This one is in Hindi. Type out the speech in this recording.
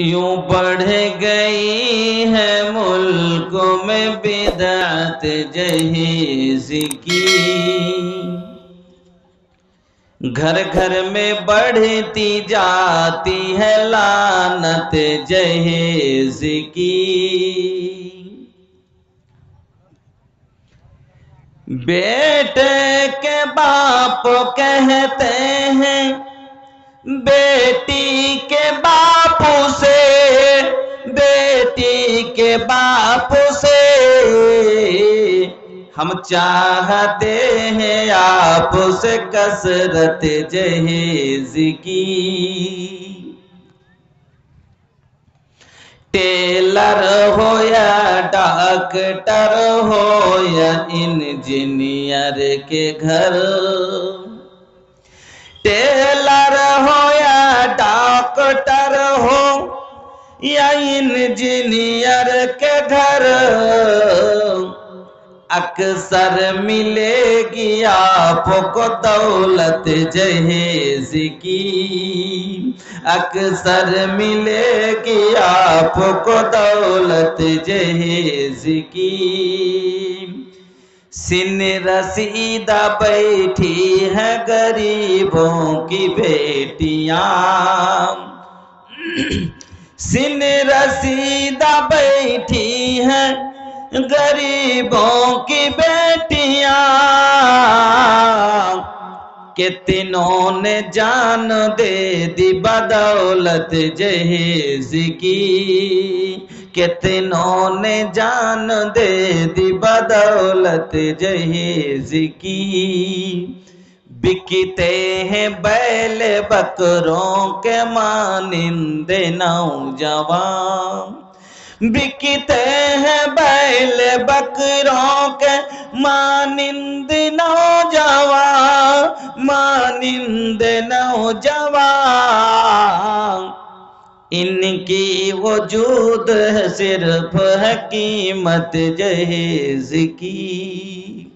यूं बढ़ गई है मुल्क में बिदअत जहेज की, घर घर में बढ़ती जाती है लानत जहेज की। बेटे के बाप कहते हैं बेटी के बापू से, बेटी के बापू से हम चाहते हैं आपसे कसरत जहेज की। टेलर हो या डॉक्टर हो या इंजीनियर के घर, टेलर हो या डॉक्टर हो या इंजीनियर के घर, अक्सर मिलेगी आपको दौलत जहेज की, अक्सर मिलेगी आपको दौलत जहेज की। सिन रसीदा बैठी है गरीबों की बेटियां, सिन रसीदा बैठी है गरीबों की बेटियां, कितनों ने जान दे दी बदौलत जहेज की, कितनों ने जान दे दी बदौलत जहेज की। बिकते हैं बैल बकरों के मानिंदे नौजवान, बिकते हैं बैल बकरों के मानिंद नौजवान, मानिंद नौजवान। इनकी वजूद है सिर्फ है कीमत जहेज की।